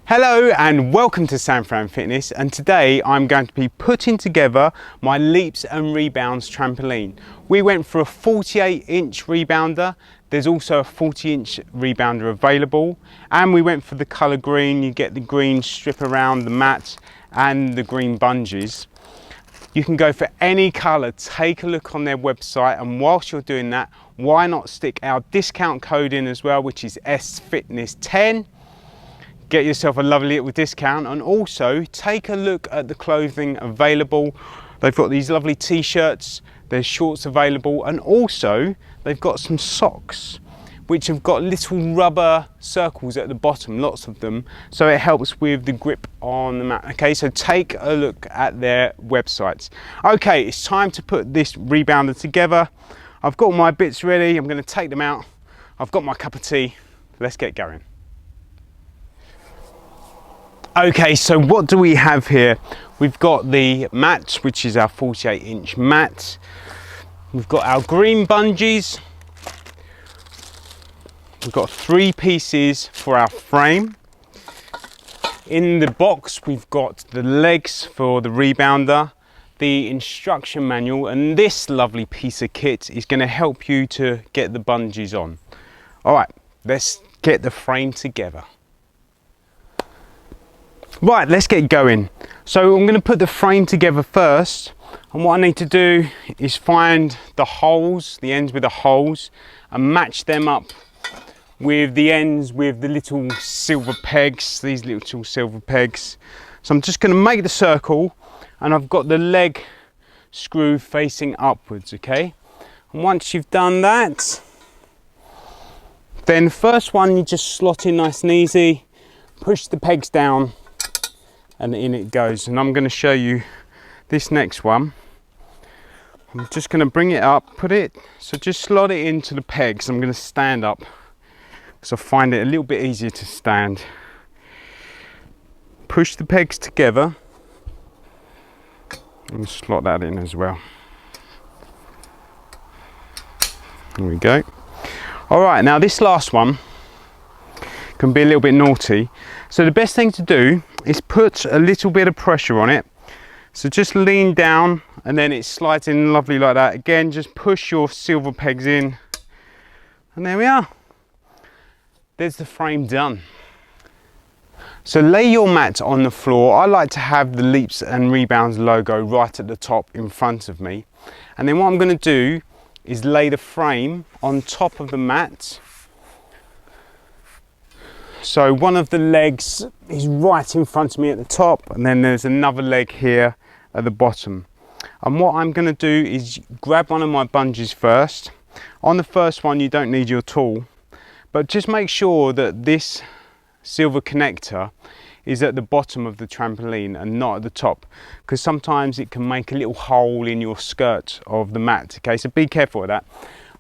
Hello and welcome to SanFran Fitness, and today I'm going to be putting together my Leaps and Rebounds trampoline. We went for a 48-inch rebounder. There's also a 40-inch rebounder available, and we went for the colour green. You get the green strip around the mat and the green bungees. You can go for any colour. Take a look on their website, and whilst you're doing that, why not stick our discount code in as well, which is SFitness10. Get yourself a lovely little discount, and also take a look at the clothing available. They've got these lovely t-shirts, there's shorts available, and also they've got some socks which have got little rubber circles at the bottom, lots of them, so it helps with the grip on the mat. Okay, so take a look at their websites. Okay, it's time to put this rebounder together. I've got my bits ready. I'm going to take them out. I've got my cup of tea. Let's get going. Okay, so what do we have here? We've got the mat, which is our 48-inch mat. We've got our green bungees. We've got 3 pieces for our frame. In the box, we've got the legs for the rebounder, the instruction manual, and this lovely piece of kit is going to help you to get the bungees on. All right, let's get the frame together. Right, let's get going. So I'm going to put the frame together first, and what I need to do is find the holes, the ends with the holes, and match them up with the ends with the little silver pegs, these little silver pegs. So I'm just going to make the circle, and I've got the leg screw facing upwards, okay? And once you've done that, then first one you just slot in nice and easy, push the pegs down, and in it goes. And I'm going to show you this next one. I'm just going to bring it up, put it, so just slot it into the pegs. I'm going to stand up because I find it a little bit easier to stand. Push the pegs together and slot that in as well. There we go. All right, now this last one can be a little bit naughty, so the best thing to do is put a little bit of pressure on it. So just lean down and then it slides in lovely like that. Again, just push your silver pegs in, and there we are. There's the frame done. So lay your mat on the floor. I like to have the Leaps and Rebounds logo right at the top in front of me, and then what I'm going to do is lay the frame on top of the mat. So one of the legs is right in front of me at the top, and then there's another leg here at the bottom. And what I'm going to do is grab one of my bungees first. On the first one you don't need your tool, but just make sure that this silver connector is at the bottom of the trampoline and not at the top, because sometimes it can make a little hole in your skirt of the mat. Okay, so be careful of that.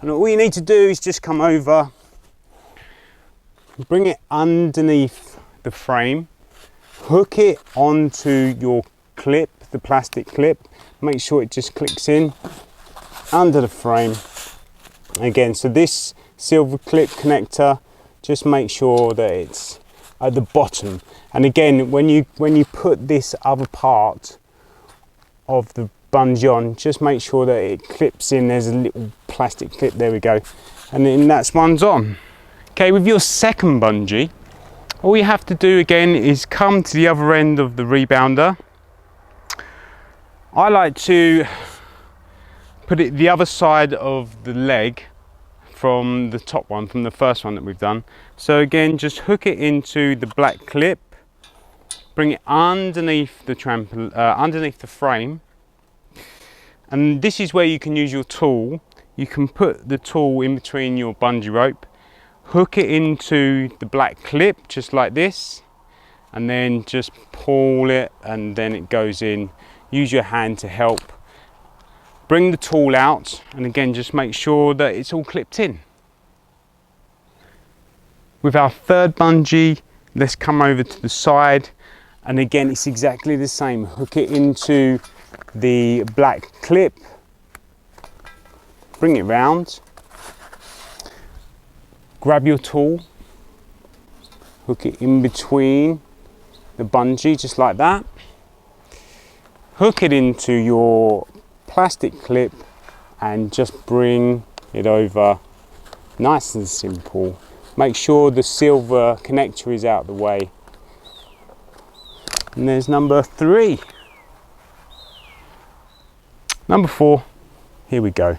And all you need to do is just come over, bring it underneath the frame, hook it onto your clip, the plastic clip, make sure it just clicks in under the frame. Again, so this silver clip connector, just make sure that it's at the bottom. And again, when you put this other part of the bungee on, just make sure that it clips in. There's a little plastic clip, there we go, and then that's one's on. Okay, with your second bungee, all you have to do again is come to the other end of the rebounder. I like to put it the other side of the leg from the top one, from the first one that we've done. So again, just hook it into the black clip, bring it underneath the underneath the frame, and this is where you can use your tool. You can put the tool in between your bungee rope, hook it into the black clip just like this, and then just pull it, and then it goes in. Use your hand to help. Bring the tool out, and again just make sure that it's all clipped in. With our third bungee, let's come over to the side, and again it's exactly the same. Hook it into the black clip, bring it round, grab your tool, hook it in between the bungee just like that. Hook it into your plastic clip and just bring it over, nice and simple. Make sure the silver connector is out of the way. And there's number 3. Number 4, here we go.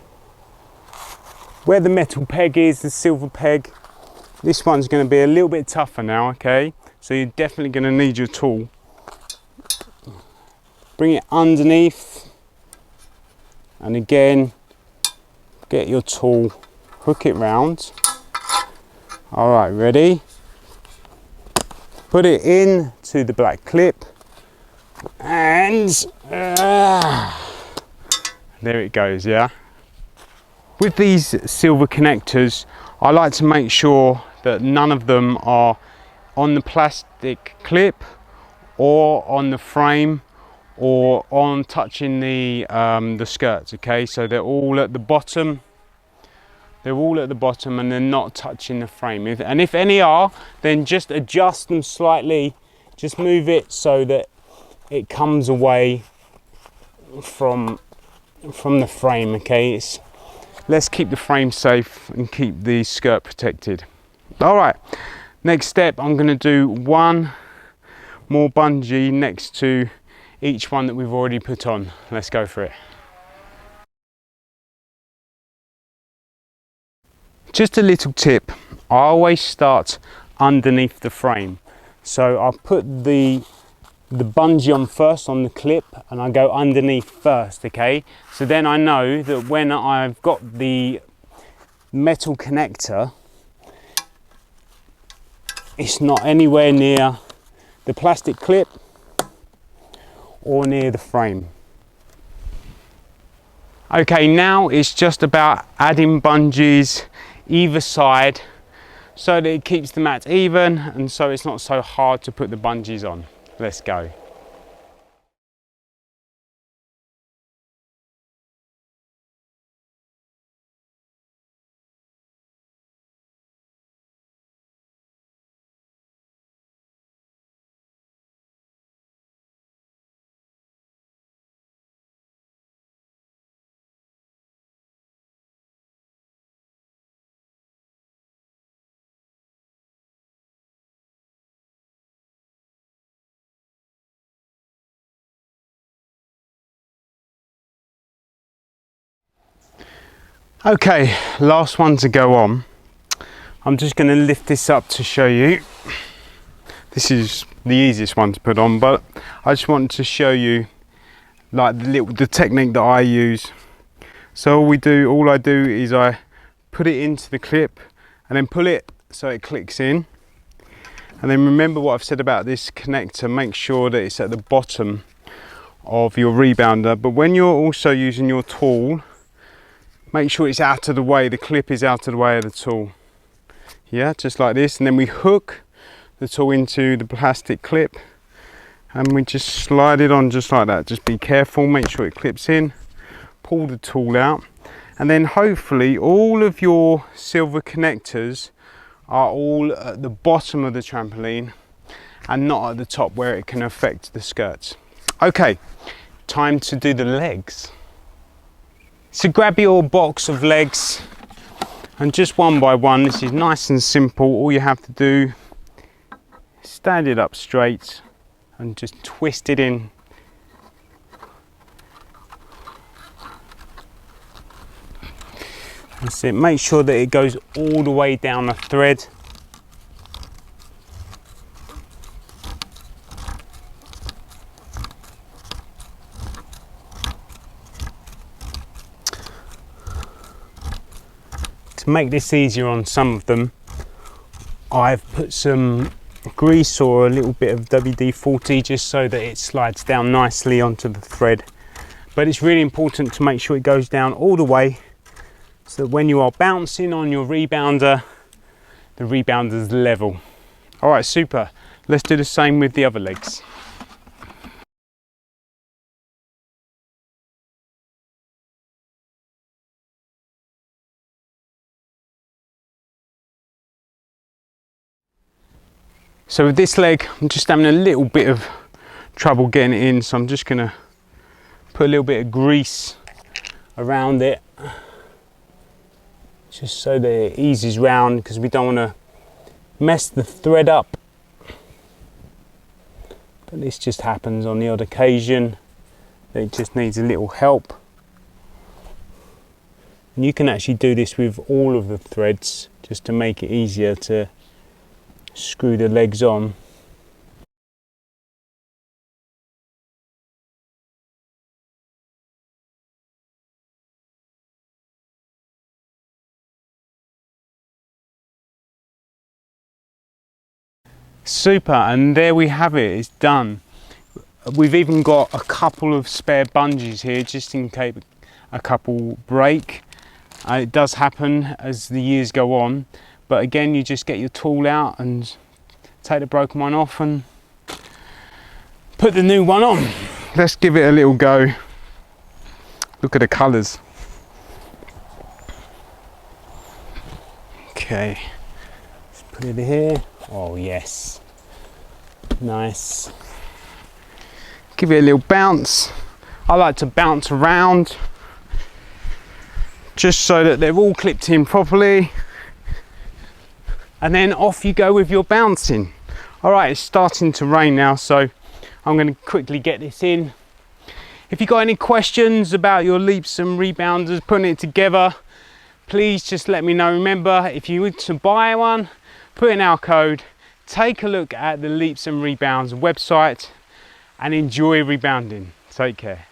Where the metal peg is, the silver peg, this one's going to be a little bit tougher now, okay? So you're definitely going to need your tool. Bring it underneath, and again, get your tool, hook it round. All right, ready? Put it in to the black clip, and there it goes, yeah? With these silver connectors, I like to make sure that none of them are on the plastic clip or on the frame or on touching the skirts, okay? So they're all at the bottom. They're all at the bottom and they're not touching the frame. And if any are, then just adjust them slightly. Just move it so that it comes away from the frame, okay? Let's keep the frame safe and keep the skirt protected. All right, next step, I'm gonna do one more bungee next to each one that we've already put on. Let's go for it. Just a little tip, I always start underneath the frame. So I'll put the bungee on first on the clip and I go underneath first, okay? So then I know that when I've got the metal connector, it's not anywhere near the plastic clip or near the frame. Okay, now it's just about adding bungees either side so that it keeps the mat even and so it's not so hard to put the bungees on. Let's go. Okay, last one to go on. I'm just going to lift this up to show you. This is the easiest one to put on, but I just wanted to show you like the technique that I use. So all I do is I put it into the clip and then pull it so it clicks in. And then remember what I've said about this connector, make sure that it's at the bottom of your rebounder. But when you're also using your tool, make sure it's out of the way, the clip is out of the way of the tool. Yeah, just like this. And then we hook the tool into the plastic clip and we just slide it on just like that. Just be careful, make sure it clips in, pull the tool out, and then hopefully all of your silver connectors are all at the bottom of the trampoline and not at the top where it can affect the skirts. Okay, time to do the legs. So grab your box of legs and just one by one, this is nice and simple. All you have to do is stand it up straight and just twist it in. That's it, make sure that it goes all the way down the thread. To make this easier on some of them, I've put some grease or a little bit of WD-40 just so that it slides down nicely onto the thread. But it's really important to make sure it goes down all the way so that when you are bouncing on your rebounder, the rebounder's level. All right, super. Let's do the same with the other legs. So with this leg, I'm just having a little bit of trouble getting it in, so I'm just gonna put a little bit of grease around it, just so that it eases round, because we don't want to mess the thread up. But this just happens on the odd occasion that it just needs a little help. And you can actually do this with all of the threads just to make it easier to screw the legs on. Super, and there we have it, it's done. We've even got a couple of spare bungees here just in case a couple break. It does happen as the years go on, but again, you just get your tool out and take the broken one off and put the new one on. Let's give it a little go. Look at the colours. Okay, let's put it here. Oh yes, nice. Give it a little bounce. I like to bounce around just so that they're all clipped in properly, and then off you go with your bouncing. All right, it's starting to rain now, so I'm going to quickly get this in. If you got any questions about your leaps and rebounders, putting it together, please just let me know. Remember, if you want to buy one, put in our code, take a look at the Leaps and Rebounds website, and enjoy rebounding. Take care.